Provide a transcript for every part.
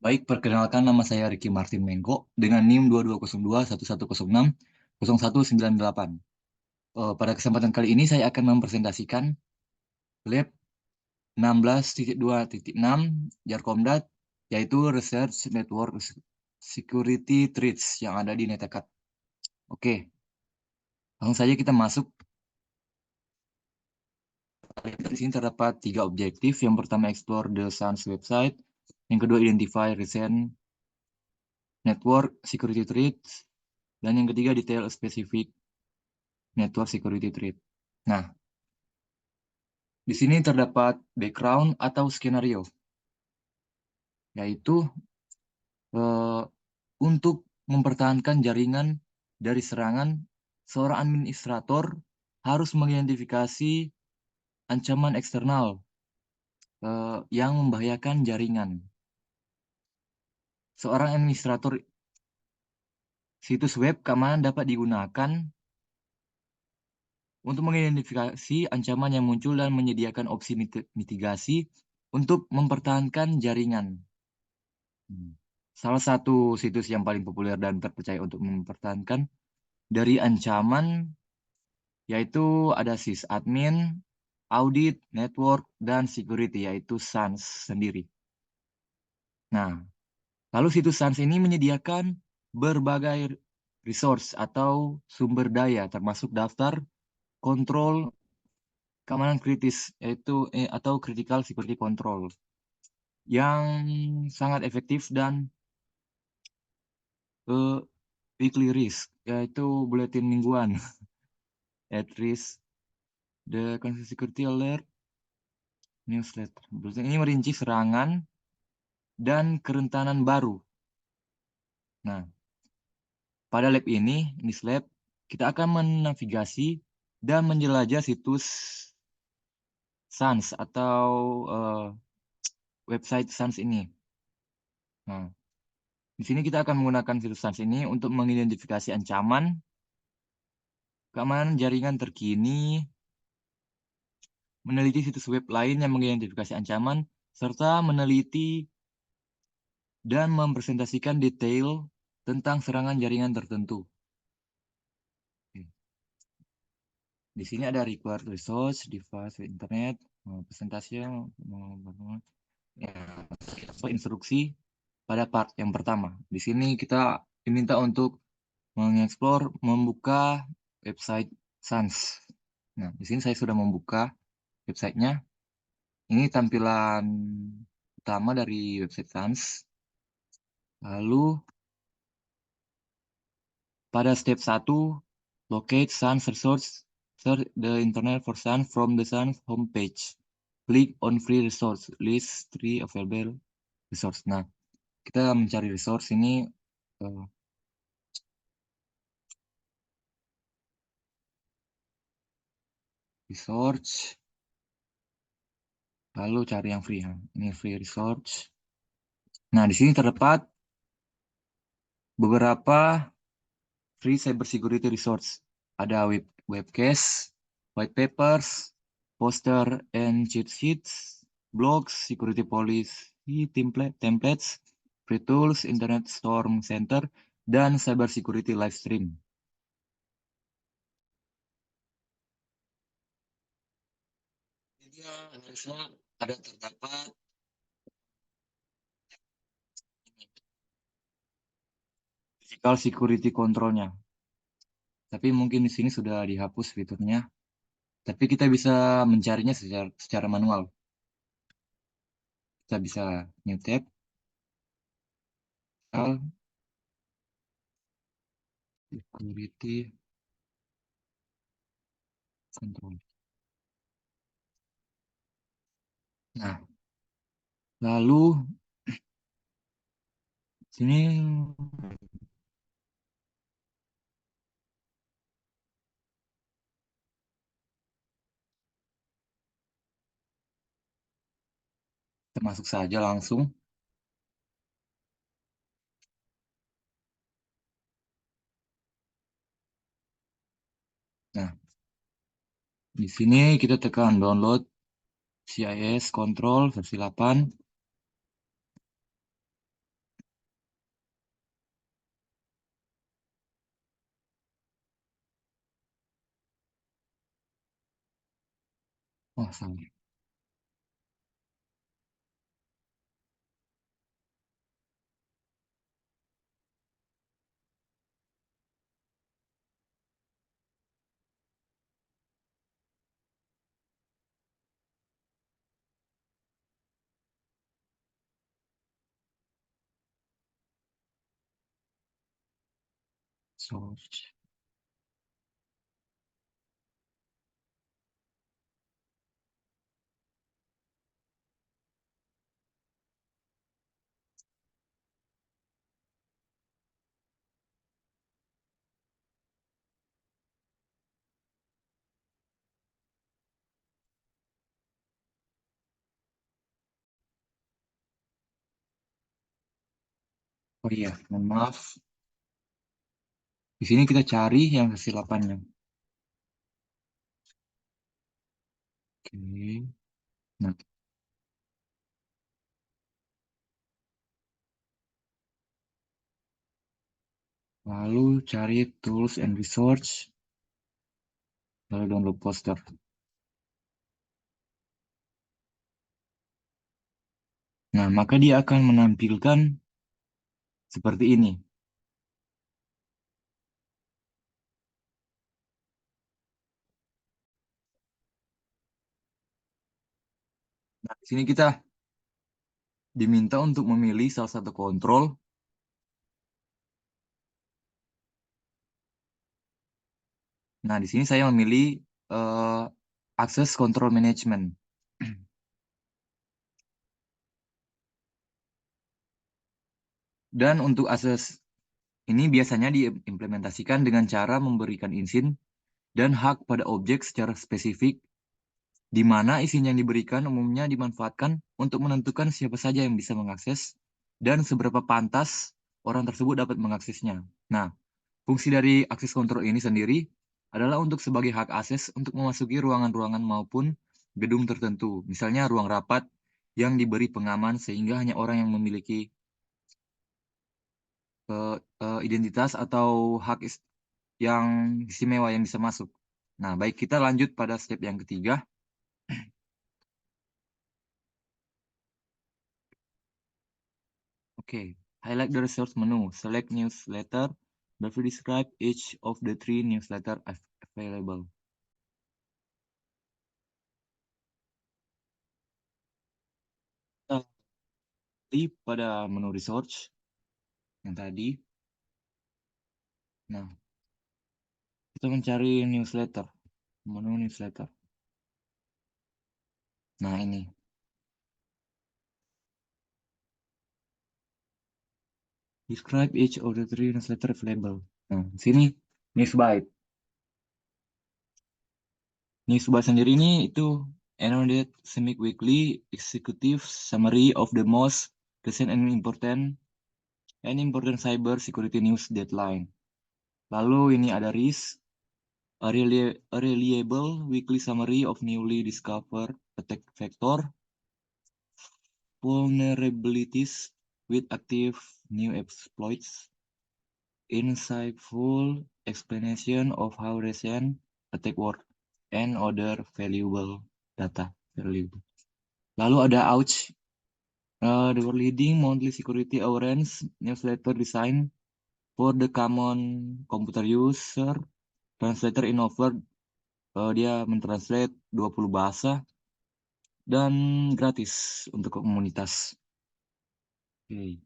Baik, perkenalkan nama saya Ricky Martin Mengko dengan NIM 220211060198. Pada kesempatan kali ini saya akan mempresentasikan lab 16.2.6 Jarkomdat, yaitu Research Network Security Threats yang ada di Netacad. Oke, langsung saja kita masuk. Di sini terdapat 3 objektif. Yang pertama, explore the SANS website. Yang kedua, identify recent network security threats. Dan yang ketiga, detail specific network security threat. Nah, di sini terdapat background atau skenario, yaitu eh, untuk mempertahankan jaringan dari serangan, seorang administrator harus mengidentifikasi ancaman eksternal yang membahayakan jaringan. Seorang administrator situs web keamanan dapat digunakan untuk mengidentifikasi ancaman yang muncul dan menyediakan opsi mitigasi untuk mempertahankan jaringan. Salah satu situs yang paling populer dan terpercaya untuk mempertahankan dari ancaman yaitu ada sysadmin, audit, network, dan security yaitu SANS sendiri. Nah, lalu situs SANS ini menyediakan berbagai resource atau sumber daya termasuk daftar kontrol keamanan kritis yaitu atau critical security control yang sangat efektif dan weekly risk yaitu buletin mingguan at risk the security alert newsletter. Buletin ini merinci serangan dan kerentanan baru. Nah, pada lab ini, lab, kita akan menavigasi dan menjelajah situs SANS atau website SANS ini. Nah, di sini kita akan menggunakan situs SANS ini untuk mengidentifikasi ancaman, keamanan jaringan terkini, meneliti situs web lain yang mengidentifikasi ancaman, serta meneliti dan mempresentasikan detail tentang serangan jaringan tertentu. Di sini ada required resource, device, internet, presentasi, ya, instruksi pada part yang pertama. Di sini kita diminta untuk mengeksplor, membuka website SANS. Nah, di sini saya sudah membuka websitenya. Ini tampilan utama dari website SANS. Lalu pada step 1, locate SANS resource, search the internet for SANS from the SANS homepage. Click on free resource, list 3 available resource. Nah, kita mencari resource ini research, lalu cari yang free. Ini free resource. Nah, di sini terdapat beberapa free cybersecurity resource. Ada webcast, white papers, poster and cheat sheets, blogs, security policy templates, free tools, internet storm center, dan cybersecurity live stream. Dia harusnya ada terdapat physical security controlnya. Tapi mungkin di sini sudah dihapus fiturnya. Tapi kita bisa mencarinya secara manual. Kita bisa new tab, security control. Nah, lalu sini kita masuk saja langsung. Nah, di sini kita tekan download CIS Control versi 8. Oh, salah. Search. Oh iya, mohon maaf. Di sini kita cari yang kesilapannya. Oke. Nah, lalu cari tools and research, lalu download poster. Nah, maka dia akan menampilkan seperti ini. Nah, di sini kita diminta untuk memilih salah satu kontrol. Nah, di sini saya memilih eh, Access Control Management. Dan untuk akses ini biasanya diimplementasikan dengan cara memberikan izin dan hak pada objek secara spesifik, di mana izin yang diberikan umumnya dimanfaatkan untuk menentukan siapa saja yang bisa mengakses dan seberapa pantas orang tersebut dapat mengaksesnya. Nah, fungsi dari akses kontrol ini sendiri adalah untuk sebagai hak akses untuk memasuki ruangan-ruangan maupun gedung tertentu, misalnya ruang rapat yang diberi pengaman sehingga hanya orang yang memiliki identitas atau yang istimewa yang bisa masuk. Nah, baik kita lanjut pada step yang ketiga. Oke, highlight the resource menu. Select newsletter. Briefly describe each of the three newsletter available. Kita klik pada menu research yang tadi. Nah, kita mencari newsletter. Menu newsletter. Nah, ini. Describe each of the three newsletter available. Nah, di sini Newsbite. Newsbite sendiri ini itu annotated semi-weekly executive summary of the most recent and important cyber security news deadline. Lalu ini ada RIS, a reliable weekly summary of newly discovered attack vector, vulnerabilities with active new exploits, insightful explanation of how recent attack work, and other valuable data. Valuable. Lalu ada Ouch, the leading monthly security awareness newsletter design for the common computer user. Translator Innover, dia mentranslate 20 bahasa dan gratis untuk komunitas. Oke.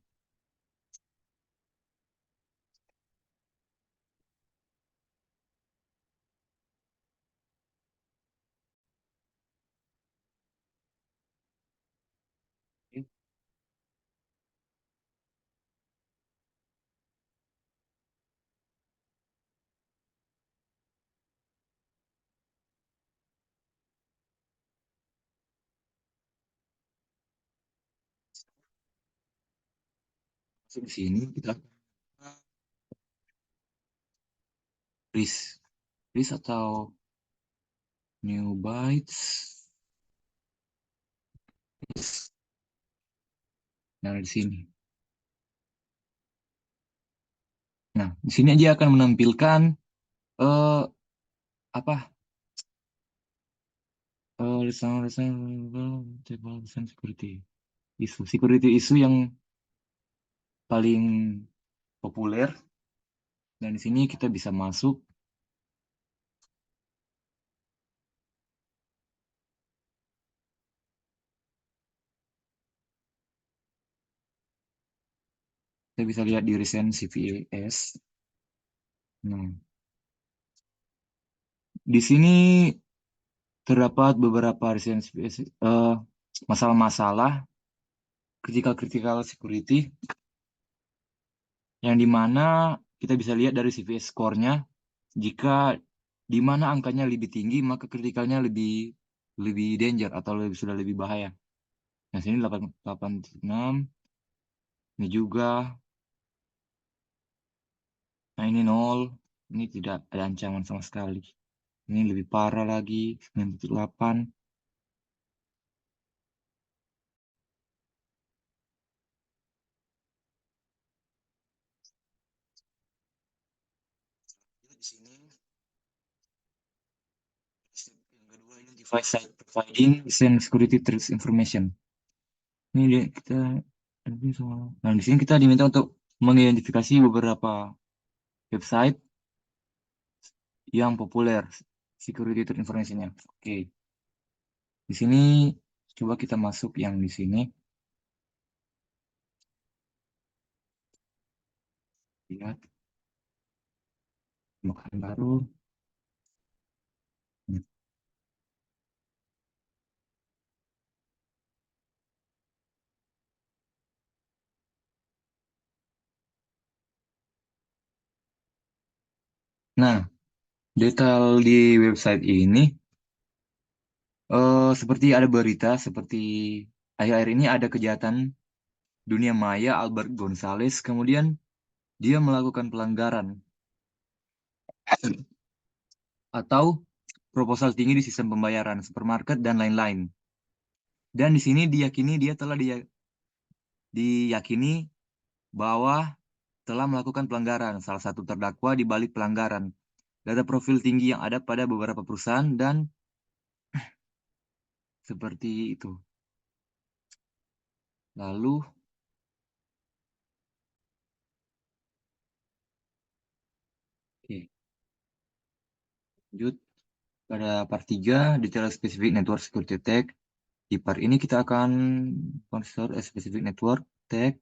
Masuk di sini kita RIS atau New Bytes. Nah, di sini. Nah, di sini dia akan menampilkan eh apa security isu yang paling populer, dan di sini kita bisa masuk. Kita bisa lihat di recent CVES. Nah, di sini terdapat beberapa recent CVES, masalah-masalah critical security, yang dimana kita bisa lihat dari CVS score-nya. Jika di mana angkanya lebih tinggi, maka kritikalnya lebih lebih danger atau sudah lebih bahaya. Nah, sini 886, ini juga. Nah, ini 0, ini tidak ada ancaman sama sekali. Ini lebih parah lagi, 9.8. Di sini yang kedua, identify site providing send security threats information. Ini kita nah, di sini kita diminta untuk mengidentifikasi beberapa website yang populer security threat information-nya. Oke. Di sini coba kita masuk yang di sini. Lihat bukan baru. Nah, detail di website ini seperti ada berita seperti akhir-akhir ini ada kejahatan dunia maya Albert Gonzalez, kemudian dia melakukan pelanggaran atau proposal tinggi di sistem pembayaran, supermarket dan lain-lain. Dan di sini dia telah diyakini bahwa telah melakukan pelanggaran. Salah satu terdakwa di balik pelanggaran data profil tinggi yang ada pada beberapa perusahaan dan seperti itu. Lalu oke, lanjut pada part 3, detail spesifik network security attack. Di part ini kita akan consider a specific network attack.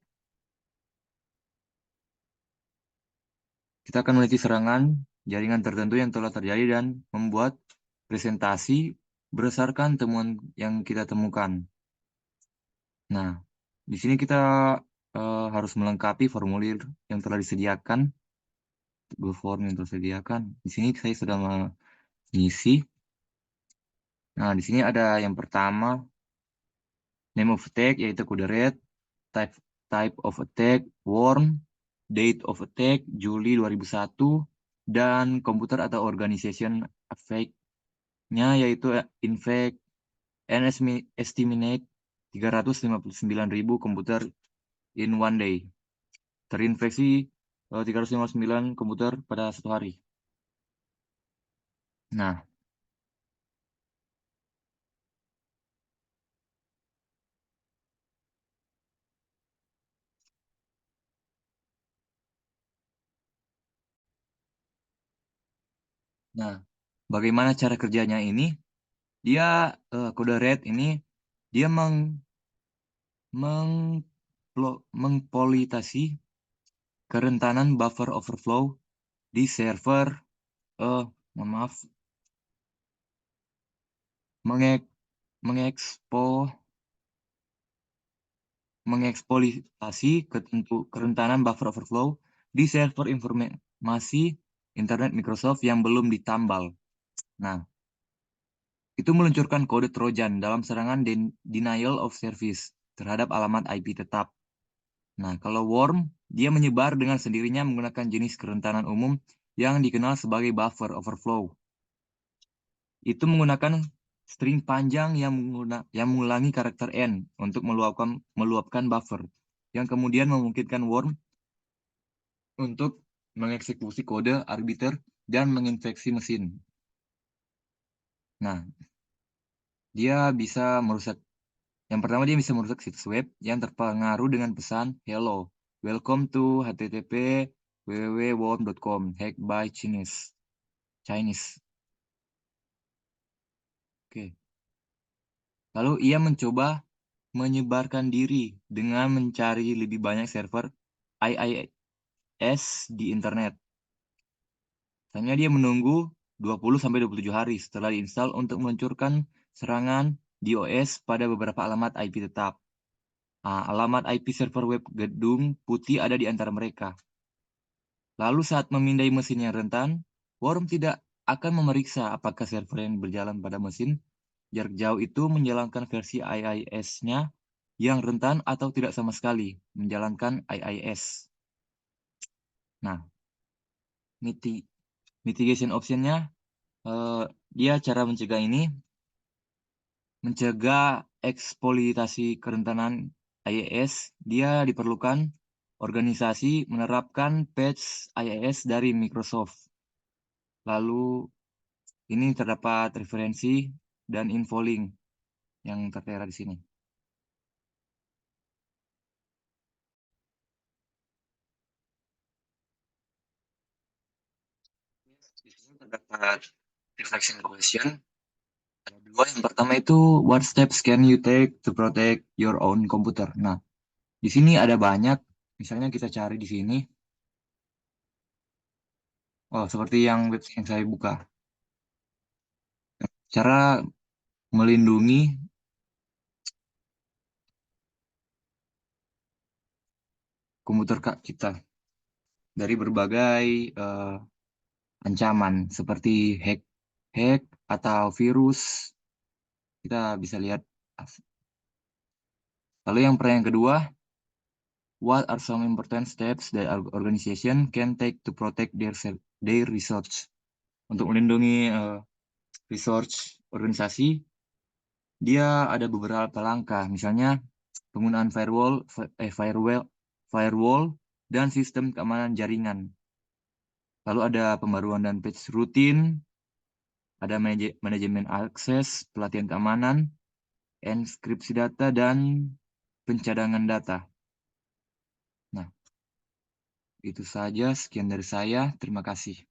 Kita akan meneliti serangan jaringan tertentu yang telah terjadi dan membuat presentasi berdasarkan temuan yang kita temukan. Nah, di sini kita harus melengkapi formulir yang telah disediakan, Google Form yang telah disediakan. Di sini saya sudah mengisi. Nah, di sini ada yang pertama, name of attack yaitu kode red, type of attack worm, date of attack Juli 2001, dan komputer atau organization affect-nya yaitu infect and estimate 359.000 komputer in one day. Terinfeksi 359 komputer pada satu hari. Nah, bagaimana cara kerjanya ini? Dia kode red ini dia meng mengpolitasi kerentanan buffer overflow di server, mohon maaf, mengeksploitasi kerentanan buffer overflow di server informasi internet Microsoft yang belum ditambal. Nah, itu meluncurkan kode Trojan dalam serangan denial of service terhadap alamat IP tetap. Nah, kalau worm, dia menyebar dengan sendirinya menggunakan jenis kerentanan umum yang dikenal sebagai buffer overflow. Itu menggunakan string panjang yang mengulangi karakter N untuk meluapkan buffer, yang kemudian memungkinkan worm untuk mengeksekusi kode arbiter dan menginfeksi mesin. Nah, Dia bisa merusak yang pertama dia bisa merusak situs web yang terpengaruh dengan pesan, "Hello, welcome to http www.worm.com hacked by Chinese." Chinese. Oke. Lalu ia mencoba menyebarkan diri dengan mencari lebih banyak server IIS di internet. Hanya dia menunggu 20 sampai 27 hari setelah diinstal untuk meluncurkan serangan DOS pada beberapa alamat IP tetap. Nah, alamat IP server web gedung putih ada di antara mereka. Lalu saat memindai mesin yang rentan, Worm tidak akan memeriksa apakah server yang berjalan pada mesin jarak jauh itu menjalankan versi IIS-nya yang rentan atau tidak sama sekali menjalankan IIS. Nah, mitigation option-nya, dia cara mencegah ini, mencegah eksploitasi kerentanan IIS, dia diperlukan organisasi menerapkan patch IIS dari Microsoft. Lalu ini terdapat referensi dan info link yang tertera di sini. Di sini terdapat reflection question. Ada dua. Yang pertama itu, what steps can you take to protect your own computer? Nah, di sini ada banyak. Misalnya kita cari di sini. Oh, seperti yang website yang saya buka. Cara melindungi komputer kita dari berbagai ancaman seperti hack atau virus. Kita bisa lihat. Lalu yang kedua, what are some important steps that our organization can take to protect their research? Untuk melindungi research organisasi, dia ada beberapa langkah. Misalnya penggunaan firewall dan sistem keamanan jaringan. Lalu ada pembaruan dan patch rutin, ada manajemen akses, pelatihan keamanan, enkripsi data, dan pencadangan data. Nah, itu saja. Sekian dari saya. Terima kasih.